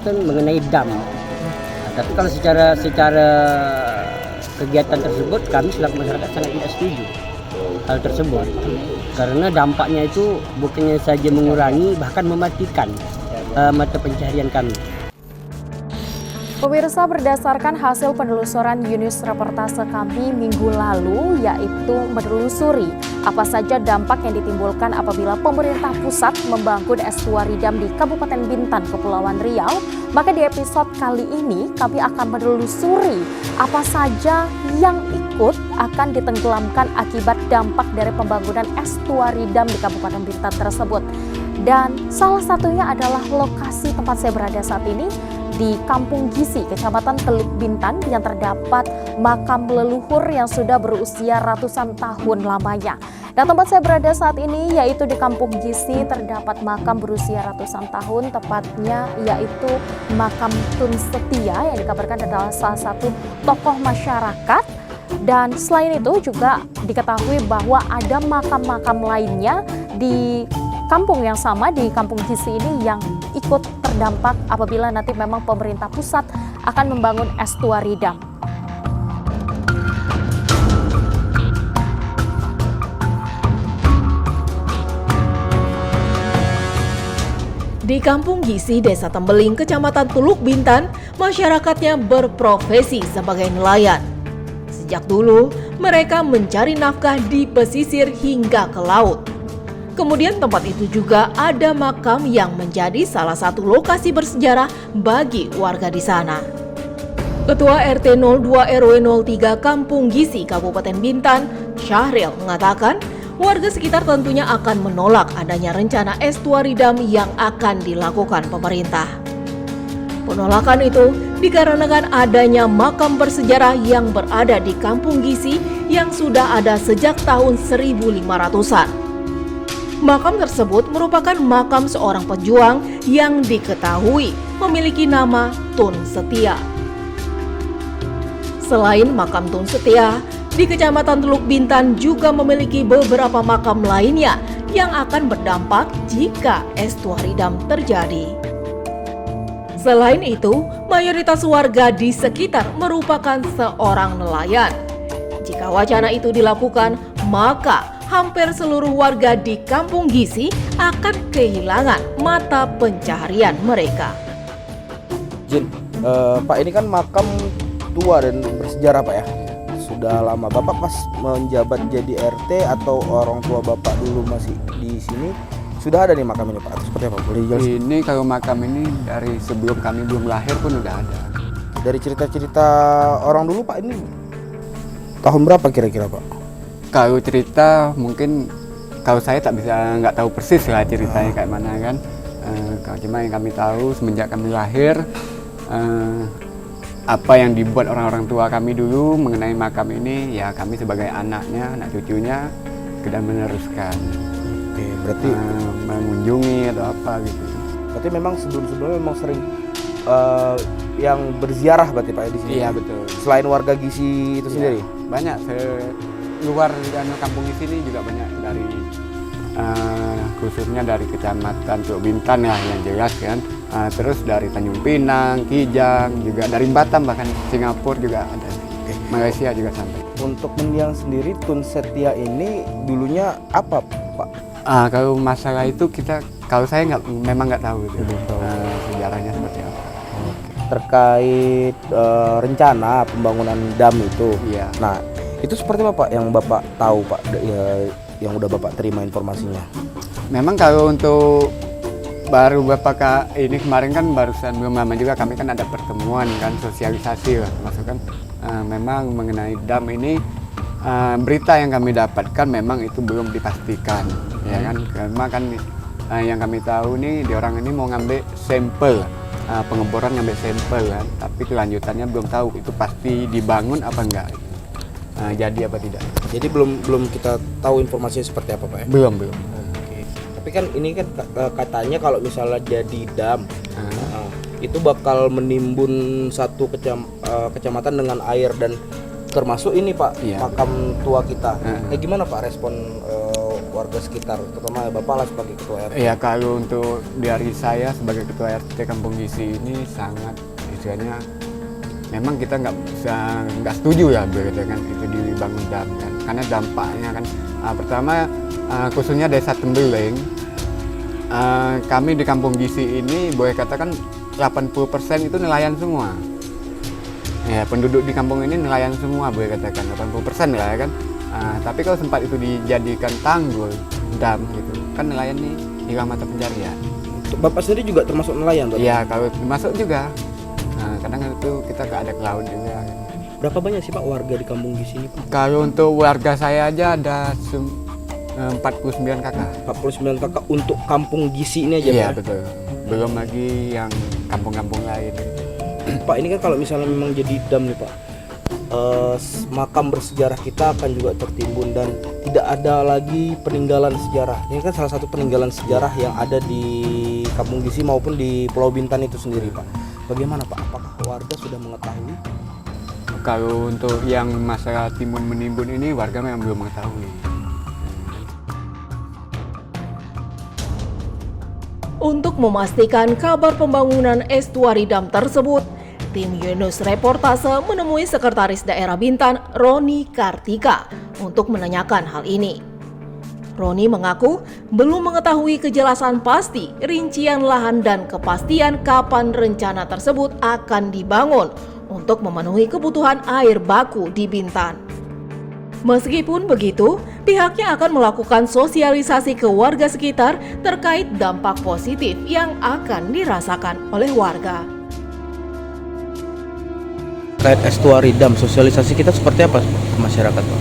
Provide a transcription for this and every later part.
kan mengenai dam. Tapi kalau secara kegiatan tersebut kami selaku masyarakat sangat tidak setuju hal tersebut, karena dampaknya itu bukannya saja mengurangi, bahkan mematikan mata pencaharian kami. Pemirsa, berdasarkan hasil penelusuran unit reportase kami minggu lalu, yaitu menelusuri apa saja dampak yang ditimbulkan apabila pemerintah pusat membangun estuari dam di Kabupaten Bintan, Kepulauan Riau, maka di episode kali ini kami akan menelusuri apa saja yang ikut akan ditenggelamkan akibat dampak dari pembangunan estuari dam di Kabupaten Bintan tersebut. Dan salah satunya adalah lokasi tempat saya berada saat ini, di Kampung Gisi, Kecamatan Teluk Bintan, yang terdapat makam leluhur yang sudah berusia ratusan tahun lamanya. Dan tempat saya berada saat ini yaitu di Kampung Gisi, terdapat makam berusia ratusan tahun, tepatnya yaitu makam Tun Setia yang dikabarkan adalah salah satu tokoh masyarakat. Dan selain itu juga diketahui bahwa ada makam-makam lainnya di kampung yang sama, di Kampung Gisi ini, yang ikut terdampak apabila nanti memang pemerintah pusat akan membangun estuari dam. Di Kampung Gisi, Desa Tembeling, Kecamatan Teluk Bintan, masyarakatnya berprofesi sebagai nelayan. Sejak dulu, mereka mencari nafkah di pesisir hingga ke laut. Kemudian tempat itu juga ada makam yang menjadi salah satu lokasi bersejarah bagi warga di sana. Ketua RT 02 RW 03 Kampung Gisi, Kabupaten Bintan, Syahril, mengatakan warga sekitar tentunya akan menolak adanya rencana estuari dam yang akan dilakukan pemerintah. Penolakan itu dikarenakan adanya makam bersejarah yang berada di Kampung Gisi yang sudah ada sejak tahun 1500-an. Makam tersebut merupakan makam seorang pejuang yang diketahui memiliki nama Tun Setia. Selain makam Tun Setia, di Kecamatan Teluk Bintan juga memiliki beberapa makam lainnya yang akan berdampak jika estuari dam terjadi. Selain itu, mayoritas warga di sekitar merupakan seorang nelayan. Jika wacana itu dilakukan, maka hampir seluruh warga di Kampung Gisi akan kehilangan mata pencaharian mereka. Jin, Pak, ini kan makam tua dan bersejarah, Pak, ya? Sudah lama. Bapak pas menjabat jadi RT atau orang tua Bapak dulu masih di sini, sudah ada nih makam ini, Pak? Atau seperti apa? Boleh jelaskan? Ini kalau makam ini dari sebelum kami belum lahir pun udah ada. Dari cerita-cerita orang dulu, Pak, ini tahun berapa kira-kira, Pak? Kalau cerita mungkin kalau saya nggak tahu persis lah ceritanya kayak mana kan. Cuma yang kami tahu semenjak kami lahir, apa yang dibuat orang-orang tua kami dulu mengenai makam ini, ya kami sebagai anaknya, anak cucunya sudah meneruskan. Oke, berarti mengunjungi atau apa gitu. Berarti memang sebelum-sebelumnya memang sering yang berziarah berarti, Pak, di sini. Iya, betul. Selain warga Gisi itu sendiri. Banyak luar kampung di sini juga banyak dari khususnya dari Kecamatan Teluk Bintan ya yang jelas kan. Terus dari Tanjung Pinang, Kijang, juga dari Batam, bahkan Singapura juga ada. Malaysia juga sampai. Untuk mendiang sendiri, Tun Setia ini dulunya apa, Pak? Kalau masalah itu kalau saya memang nggak tahu gitu. Sejarahnya seperti apa. Terkait rencana pembangunan dam itu. Iya. Nah, itu seperti apa, Pak, yang Bapak tahu, Pak, yang udah Bapak terima informasinya? Memang kalau untuk baru Bapak ini kemarin kan barusan belum lama juga kami kan ada pertemuan kan, sosialisasi lah, maksud kan memang mengenai dam ini berita yang kami dapatkan memang itu belum dipastikan ya kan, karena kan yang kami tahu nih di orang ini mau ngambil sampel pengeboran, ngambil sampel kan, tapi kelanjutannya belum tahu itu pasti dibangun apa enggak. Jadi apa tidak? Jadi belum kita tahu informasinya seperti apa, Pak, ya? Belum. Oke. Tapi kan ini kan katanya kalau misalnya jadi dam, itu bakal menimbun satu kecamatan dengan air, dan termasuk ini, Pak, iya, makam tua kita. Gimana, Pak, respon warga sekitar, terutama Bapak lah sebagai ketua RT? Ya kalau untuk dari saya sebagai ketua RT Kampung Gisi ini sangat istilahnya memang kita nggak setuju ya begitu kan itu dibangun dam kan, karena dampaknya kan pertama khususnya desa Tembeling, kami di Kampung Gisi ini boleh katakan 80% itu nelayan semua. Ya, penduduk di kampung ini nelayan semua boleh katakan 80% lah ya kan. Tapi kalau sempat itu dijadikan tanggul, dam gitu, kan nelayan nih hilang mata pencarian. Bapak sendiri juga termasuk nelayan, Pak? Iya, kalau termasuk juga. Kadang itu kita nggak ada ke laut juga. Berapa banyak sih Pak warga di Kampung Gisi ini, Pak? Kalau untuk warga saya aja ada 49 kakak. 49 kakak untuk Kampung Gisi ini aja, Iya, Pak? betul. Belum lagi yang kampung-kampung lain. Pak, ini kan kalau misalnya memang jadi dam nih Pak, makam bersejarah kita akan juga tertimbun dan tidak ada lagi peninggalan sejarah. Ini kan salah satu peninggalan sejarah yang ada di Kampung Gisi maupun di Pulau Bintan itu sendiri, Pak. Bagaimana Pak? Apakah warga sudah mengetahui? Kalau untuk yang masalah timbun menimbun ini warga memang belum mengetahui. Untuk memastikan kabar pembangunan estuari dam tersebut, tim Yunus Reportase menemui Sekretaris Daerah Bintan, Roni Kartika, untuk menanyakan hal ini. Roni mengaku belum mengetahui kejelasan pasti rincian lahan dan kepastian kapan rencana tersebut akan dibangun untuk memenuhi kebutuhan air baku di Bintan. Meskipun begitu, pihaknya akan melakukan sosialisasi ke warga sekitar terkait dampak positif yang akan dirasakan oleh warga. Terkait estuari dam, sosialisasi kita seperti apa ke masyarakat, Pak?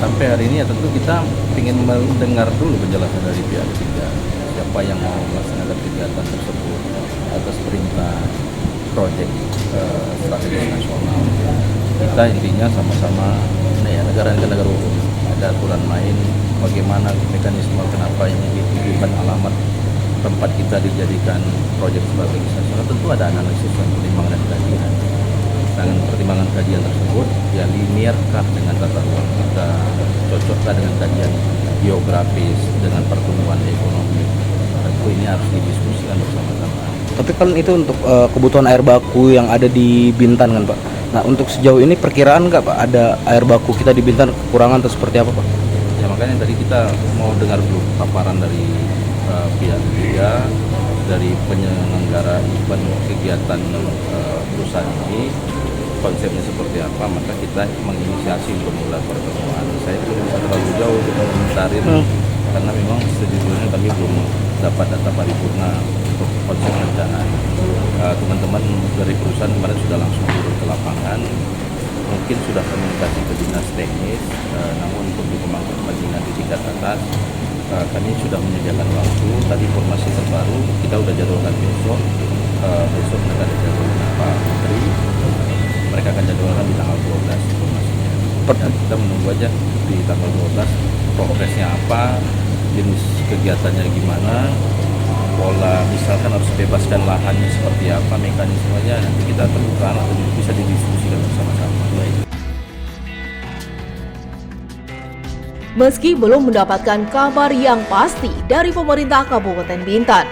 Sampai hari ini ya tentu kita ingin mendengar dulu penjelasan dari pihak ketiga, siapa yang mau melaksanakan kegiatan tersebut atas perintah proyek strategis nasional. Kita intinya sama-sama negara hukum, ada aturan main, bagaimana mekanisme kenapa ini ditujukan alamat tempat kita dijadikan proyek strategis nasional, tentu ada analisis dan pertimbangan dan kajian. Dengan pertimbangan kajian tersebut, ya linearkah dengan tata ruang kita, cocokkah dengan kajian geografis, dengan pertumbuhan ekonomi, tentu ini harus didiskusikan bersama-sama. Tapi kan itu untuk kebutuhan air baku yang ada di Bintan kan Pak. Nah untuk sejauh ini perkiraan nggak Pak ada air baku kita di Bintan kekurangan atau seperti apa Pak? Ya makanya tadi kita mau dengar dulu paparan dari pihak ketiga, dari penyelenggara event kegiatan perusahaan ini, konsepnya seperti apa, maka kita menginisiasi untuk memulai pertemuan. Saya belum bisa terlalu jauh untuk mengomentarin karena memang sejujurnya kami belum dapat data paripurna untuk konsep rencana. Teman-teman dari perusahaan kemarin sudah langsung turun ke lapangan, mungkin sudah komunikasi ke dinas teknis, namun untuk dikembangkan kepentingan di tingkat atas, kami sudah menyediakan waktu. Tadi informasi terbaru kita sudah jadwalkan besok mereka ada jadwalkan Pak Menteri, mereka akan jadwalkan di tanggal 12 informasinya. Dan kita menunggu aja di tanggal 12 progresnya apa, jenis kegiatannya gimana, pola misalkan harus bebaskan lahannya seperti apa, mekanismenya nanti kita temukan atau bisa didiskusikan bersama-sama. Meski belum mendapatkan kabar yang pasti dari pemerintah Kabupaten Bintan,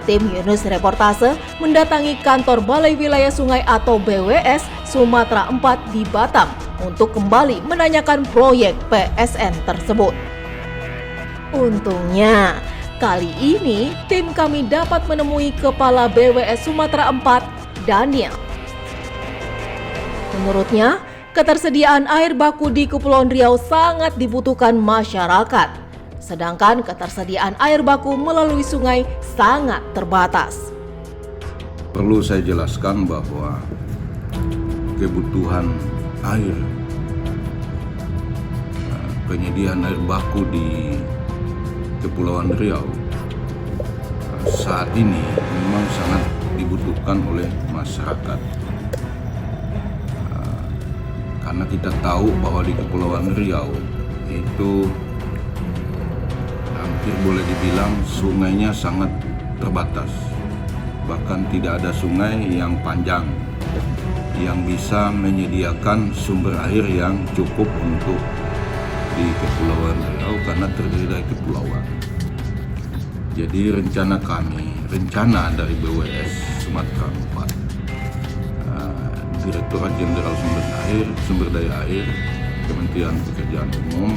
tim Yunus Reportase mendatangi kantor Balai Wilayah Sungai atau BWS Sumatera 4 di Batam untuk kembali menanyakan proyek PSN tersebut. Untungnya, kali ini tim kami dapat menemui Kepala BWS Sumatera 4, Daniel. Menurutnya, ketersediaan air baku di Kepulauan Riau sangat dibutuhkan masyarakat, sedangkan ketersediaan air baku melalui sungai sangat terbatas. Perlu saya jelaskan bahwa kebutuhan air, penyediaan air baku di Kepulauan Riau saat ini memang sangat dibutuhkan oleh masyarakat. Karena kita tahu bahwa di Kepulauan Riau itu hampir boleh dibilang sungainya sangat terbatas. Bahkan tidak ada sungai yang panjang yang bisa menyediakan sumber air yang cukup untuk di Kepulauan Riau karena terdiri dari kepulauan. Jadi rencana dari BWS Sumatera 4, Direktorat Jenderal Sumber Daya Air, Kementerian Pekerjaan Umum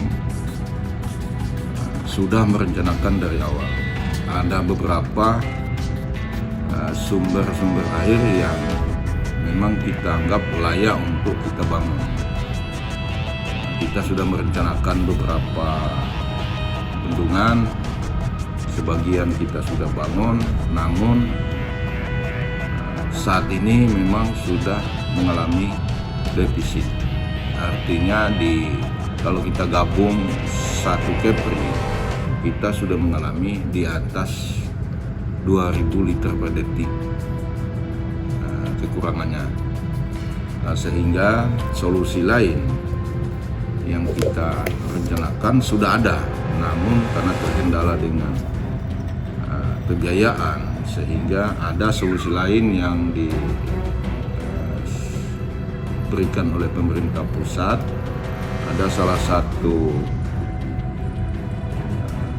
sudah merencanakan dari awal. Ada beberapa sumber-sumber air yang memang kita anggap layak untuk kita bangun. Kita sudah merencanakan beberapa bendungan, sebagian kita sudah bangun, namun saat ini memang sudah mengalami defisit. Artinya kalau kita gabung satu Kepri, kita sudah mengalami di atas 2.000 liter per detik kekurangannya. Sehingga solusi lain yang kita rencanakan sudah ada, namun karena terkendala dengan pembiayaan, sehingga ada solusi lain yang diberikan oleh pemerintah pusat. Ada salah satu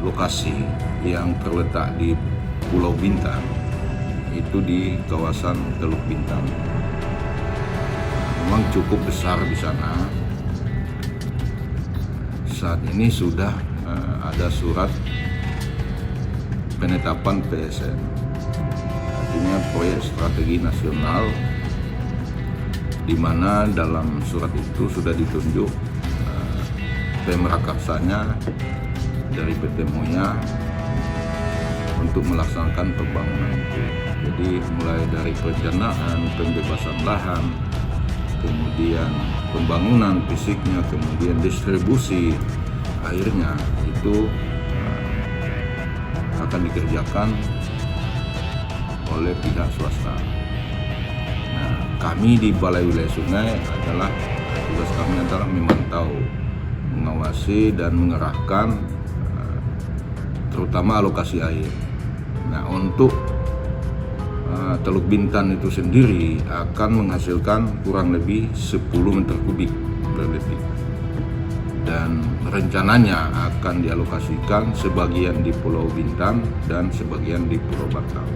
lokasi yang terletak di Pulau Bintan, itu di kawasan Teluk Bintan. Memang cukup besar di sana. Saat ini sudah ada surat penetapan PSN, artinya proyek strategi nasional, di mana dalam surat itu sudah ditunjuk pemrakarsanya dari PT Moya untuk melaksanakan pembangunan itu. Jadi mulai dari perencanaan, pembebasan lahan, kemudian pembangunan fisiknya, kemudian distribusi airnya, itu akan dikerjakan oleh pihak swasta. Nah, kami di Balai Wilayah Sungai tugas kami adalah memantau, mengawasi dan mengerahkan terutama alokasi air. Nah, untuk Teluk Bintan itu sendiri akan menghasilkan kurang lebih 10 meter kubik per detik, dan rencananya akan dialokasikan sebagian di Pulau Bintan dan sebagian di Pulau Batam.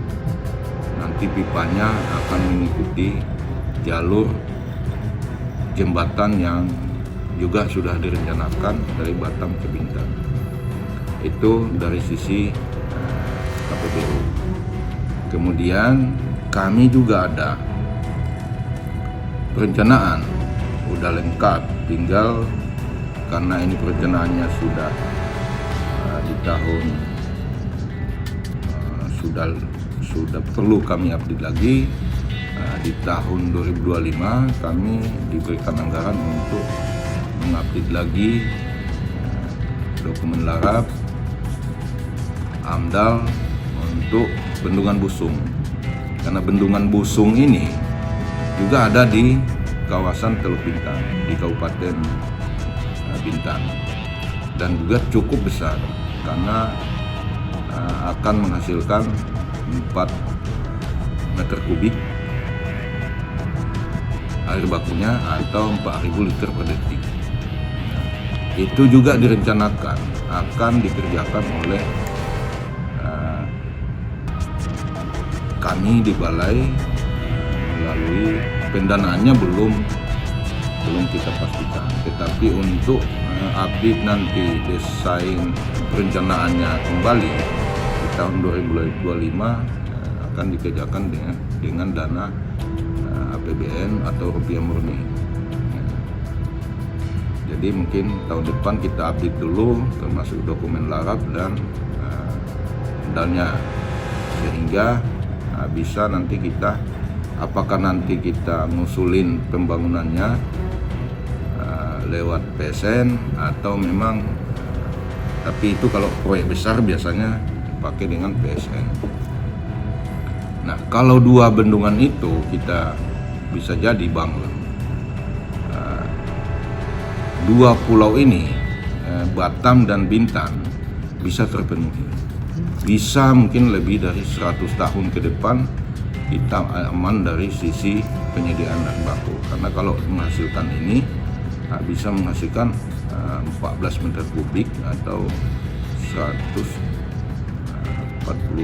Nanti pipanya akan mengikuti jalur jembatan yang juga sudah direncanakan dari Batam ke Bintan. Itu dari sisi KPBU. Kemudian kami juga ada perencanaan, udah lengkap, tinggal karena ini perencanaannya sudah di tahun sudah perlu kami update lagi. Di tahun 2025 kami diberikan anggaran untuk mengupdate lagi dokumen larap AMDAL untuk Bendungan Busung, karena Bendungan Busung ini juga ada di kawasan Teluk Bintan di Kabupaten Bintan, dan juga cukup besar karena akan menghasilkan 4 meter kubik air bakunya atau 4.000 liter per detik. Itu juga direncanakan akan dikerjakan oleh kami di Balai, melalui pendanaannya belum kita pastikan, tetapi untuk update nanti desain perencanaannya kembali di tahun 2025 akan dikerjakan dengan dana APBN atau rupiah murni. Jadi mungkin tahun depan kita update dulu termasuk dokumen larap dan dana, sehingga bisa nanti kita apakah nanti kita ngusulin pembangunannya lewat PSN atau memang, tapi itu kalau proyek besar biasanya pakai dengan PSN. Nah, kalau 2 bendungan itu kita bisa jadi bangun, 2 pulau ini, Batam dan Bintan, bisa terpenuhi. Bisa mungkin lebih dari 100 tahun ke depan kita aman dari sisi penyediaan bahan baku. Karena kalau menghasilkan ini bisa menghasilkan 14 meter kubik atau 140.000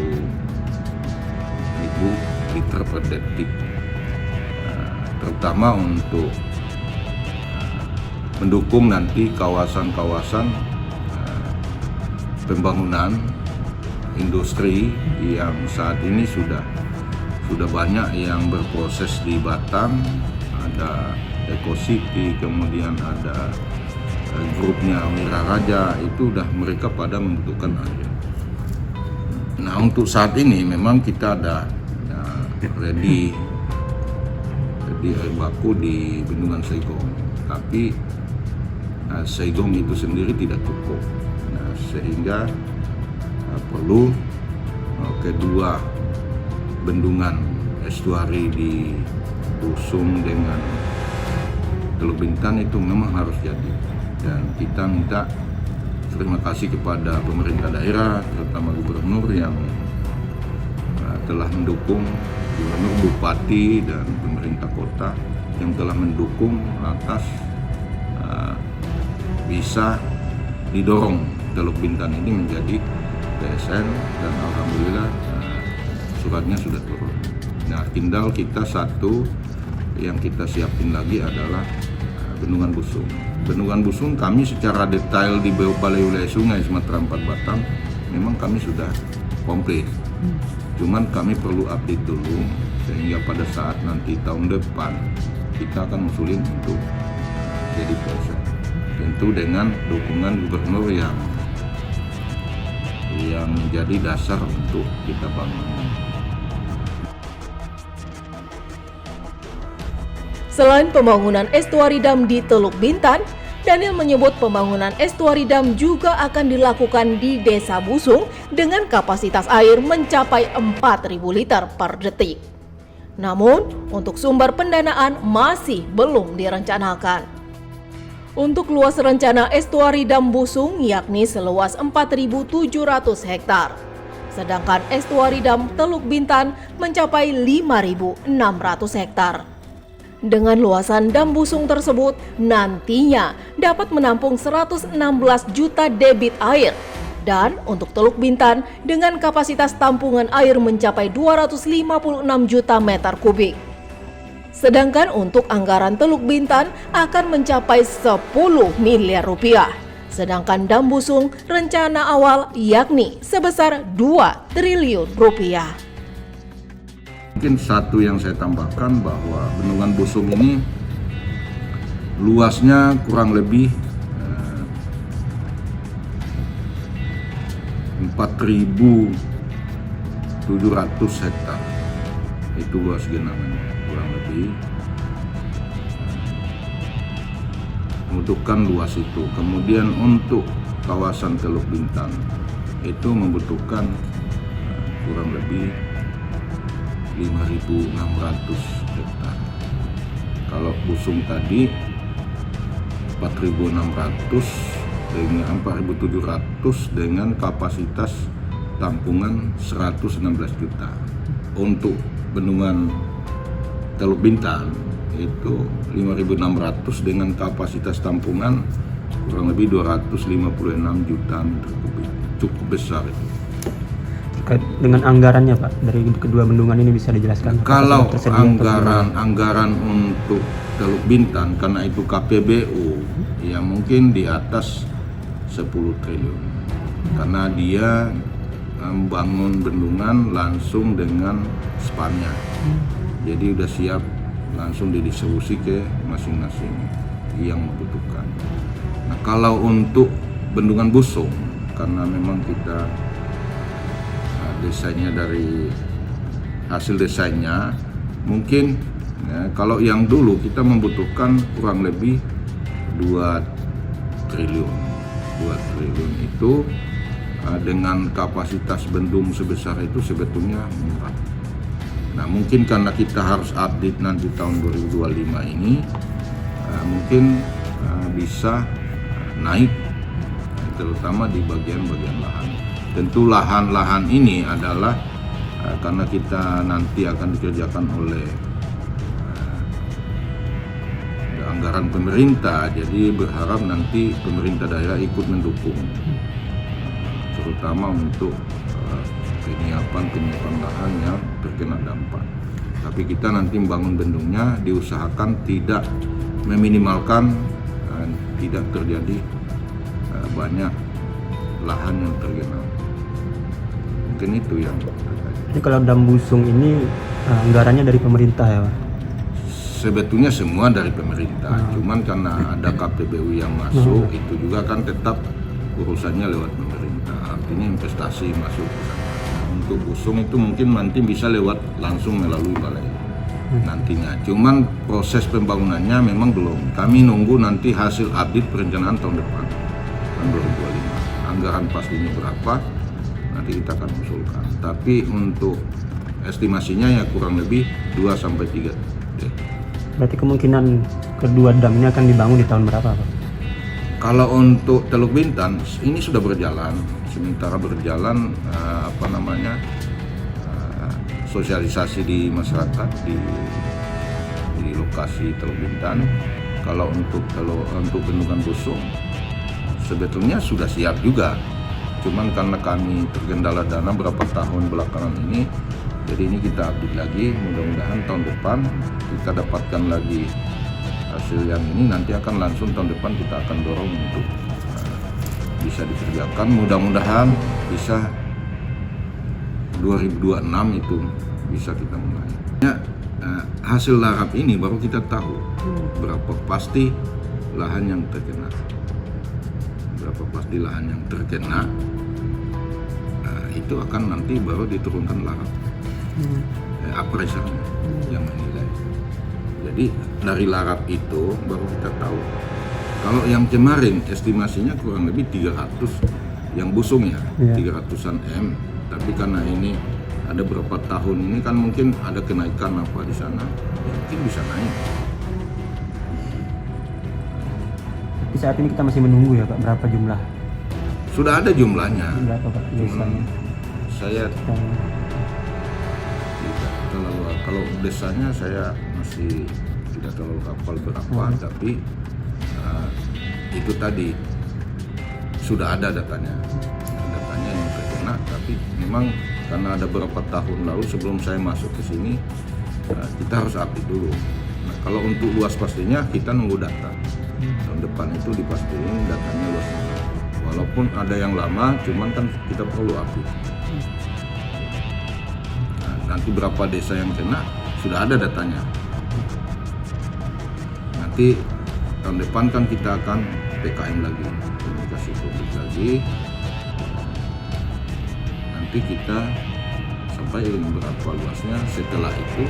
liter per detik, terutama untuk mendukung nanti kawasan-kawasan pembangunan industri yang saat ini sudah banyak yang berproses di Batam. Ada Eco City, kemudian ada grupnya Wiraraja, itu udah mereka pada membutuhkan air. Nah, untuk saat ini memang kita ada ready air baku di Bendungan Saigong, tapi Saigong itu sendiri tidak cukup. Nah, sehingga perlu kedua bendungan estuari di Busung dengan Teluk Bintan itu memang harus jadi. Dan kita minta terima kasih kepada pemerintah daerah, terutama gubernur yang telah mendukung, gubernur, bupati, dan pemerintah kota yang telah mendukung atas bisa didorong Teluk Bintan ini menjadi TSN, dan alhamdulillah suratnya sudah turun. Nah, tinggal kita satu yang kita siapin lagi adalah Bendungan Busung. Bendungan Busung kami secara detail di Balai Wilayah Sungai Sumatera 4 Batam memang kami sudah komplit. Cuman kami perlu update dulu sehingga pada saat nanti tahun depan kita akan usulin untuk jadi TSN. Tentu dengan dukungan gubernur yang menjadi dasar untuk kita bangun. Selain pembangunan estuari dam di Teluk Bintan, Daniel menyebut pembangunan estuari dam juga akan dilakukan di Desa Busung dengan kapasitas air mencapai 4.000 liter per detik. Namun, untuk sumber pendanaan masih belum direncanakan. Untuk luas rencana estuari dam Busung yakni seluas 4.700 hektar. Sedangkan estuari dam Teluk Bintan mencapai 5.600 hektar. Dengan luasan dam Busung tersebut nantinya dapat menampung 116 juta debit air. Dan untuk Teluk Bintan dengan kapasitas tampungan air mencapai 256 juta meter kubik. Sedangkan untuk anggaran Teluk Bintan akan mencapai 10 miliar rupiah. Sedangkan dam Busung rencana awal yakni sebesar 2 triliun rupiah. Mungkin satu yang saya tambahkan bahwa Bendungan Busung ini luasnya kurang lebih 4.700 hektar. Itu luas genangannya kurang lebih. Membutuhkan luas itu. Kemudian untuk kawasan Teluk Bintan itu membutuhkan kurang lebih 5.600 hektar. Kalau Busung tadi 4.600 dengan 4.700 dengan kapasitas tampungan 116 juta. Untuk bendungan Teluk Bintan itu 5.600 dengan kapasitas tampungan kurang lebih 256 juta meter kubik. Cukup besar itu. Dengan anggarannya Pak, dari kedua bendungan ini bisa dijelaskan? Kalau anggaran untuk Teluk Bintan karena itu KPBU ya mungkin di atas 10 triliun karena dia membangun bendungan langsung dengan spannya, jadi udah siap langsung didistribusi ke masing-masing yang membutuhkan. Nah, kalau untuk Bendungan Busung karena memang kita desainnya dari hasil desainnya mungkin ya, kalau yang dulu kita membutuhkan kurang lebih 2 triliun itu dengan kapasitas bendung sebesar itu sebetulnya murah. Nah, mungkin karena kita harus update nanti tahun 2025 ini mungkin bisa naik terutama di bagian-bagian lahan. Tentu lahan-lahan ini adalah karena kita nanti akan dikerjakan oleh anggaran pemerintah, jadi berharap nanti pemerintah daerah ikut mendukung, terutama untuk penyiapan lahan yang terkena dampak. Tapi kita nanti membangun bendungnya diusahakan tidak meminimalkan, tidak terjadi banyak lahan yang tergenang. Mungkin itu yang terjadi. Jadi kalau dam busung ini anggarannya dari pemerintah ya Pak? Sebetulnya semua dari pemerintah, cuman karena ada KPBU yang masuk, itu juga kan tetap urusannya lewat pemerintah. Artinya investasi masuk ke sana. Untuk busung itu mungkin nanti bisa lewat langsung melalui balai nantinya. Cuman proses pembangunannya memang belum. Kami nunggu nanti hasil audit perencanaan tahun depan, tahun 2025. Anggaran pastinya berapa, nanti kita akan usulkan. Tapi untuk estimasinya ya kurang lebih 2-3 deh. Berarti kemungkinan kedua dam ini akan dibangun di tahun berapa Pak? Kalau untuk Teluk Bintan ini sudah berjalan, sementara berjalan sosialisasi di masyarakat di lokasi Teluk Bintan. Kalau untuk bendungan busung sebetulnya sudah siap juga, cuman karena kami terkendala dana berapa tahun belakangan ini, jadi ini kita update lagi. Mudah-mudahan tahun depan kita dapatkan lagi hasil yang ini, nanti akan langsung tahun depan kita akan dorong untuk bisa dikerjakan. Mudah-mudahan bisa 2026 itu bisa kita mulai. Ya, hasil larap ini baru kita tahu berapa pasti lahan yang terkena. Berapa pasti lahan yang terkena, itu akan nanti baru diturunkan larap. Appraisernya yang menilai. Jadi dari larap itu baru kita tahu. Kalau yang kemarin estimasinya kurang lebih 300 yang busung ya, 300-an M. Tapi karena ini ada beberapa tahun ini kan mungkin ada kenaikan apa di sana, ya mungkin bisa naik. Tapi saat ini kita masih menunggu ya Pak, berapa jumlah? Sudah ada jumlahnya. Berapa Pak desanya? Saya kalau desanya saya masih tidak terlalu hafal berapa, tapi itu tadi sudah ada datanya yang terkena. Tapi memang karena ada beberapa tahun lalu sebelum saya masuk ke sini, kita harus update dulu. Nah, kalau untuk luas pastinya kita nunggu data. Tahun depan itu dipastiin datanya luas. Walaupun ada yang lama, cuman kan kita perlu update. Nanti berapa desa yang kena sudah ada datanya. Nanti tahun depan kan kita akan PKM lagi, komunikasi publik lagi. Nanti kita sampaikan berapa luasnya. Setelah itu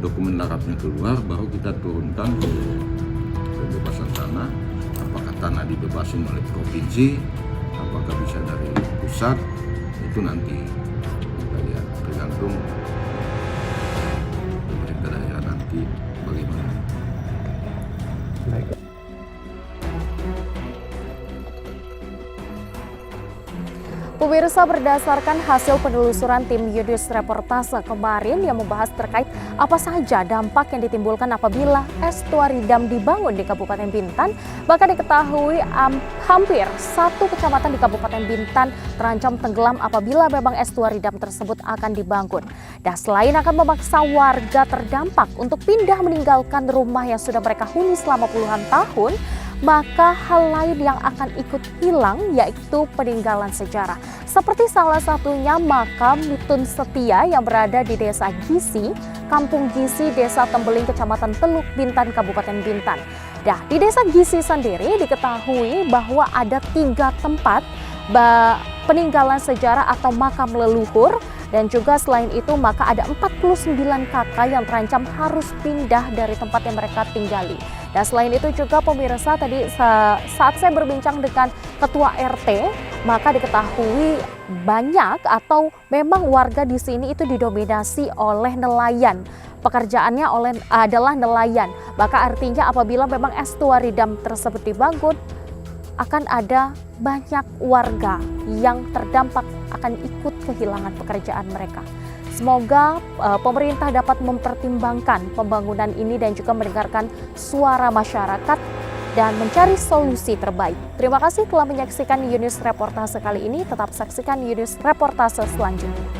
dokumen larapnya keluar, baru kita turunkan ke pembebasan tanah. Apakah tanah dibebasin oleh provinsi, apakah bisa dari pusat, itu nanti kita lihat, tergantung pemerintah daerah nanti bagaimana. Baik. Pemirsa, berdasarkan hasil penelusuran tim Yudis Reportase kemarin yang membahas terkait apa saja dampak yang ditimbulkan apabila estuari dam dibangun di Kabupaten Bintan, maka diketahui hampir satu kecamatan di Kabupaten Bintan terancam tenggelam apabila memang estuari dam tersebut akan dibangun. Dan selain akan memaksa warga terdampak untuk pindah meninggalkan rumah yang sudah mereka huni selama puluhan tahun, maka hal lain yang akan ikut hilang yaitu peninggalan sejarah. Seperti salah satunya makam Mitun Setia yang berada di Desa Gisi, Kampung Gisi, Desa Tembeling, Kecamatan Teluk Bintan, Kabupaten Bintan. Nah, di Desa Gisi sendiri diketahui bahwa ada 3 tempat peninggalan sejarah atau makam leluhur. Dan juga selain itu maka ada 49 kakak yang terancam harus pindah dari tempat yang mereka tinggali. Dan selain itu juga pemirsa, tadi saat saya berbincang dengan Ketua RT, maka diketahui banyak atau memang warga di sini itu didominasi oleh nelayan. Pekerjaannya adalah nelayan. Maka artinya apabila memang estuari dam tersebut dibangun, akan ada banyak warga yang terdampak akan ikut kehilangan pekerjaan mereka. Semoga pemerintah dapat mempertimbangkan pembangunan ini dan juga mendengarkan suara masyarakat dan mencari solusi terbaik. Terima kasih telah menyaksikan News Reportase kali ini. Tetap saksikan News Reportase selanjutnya.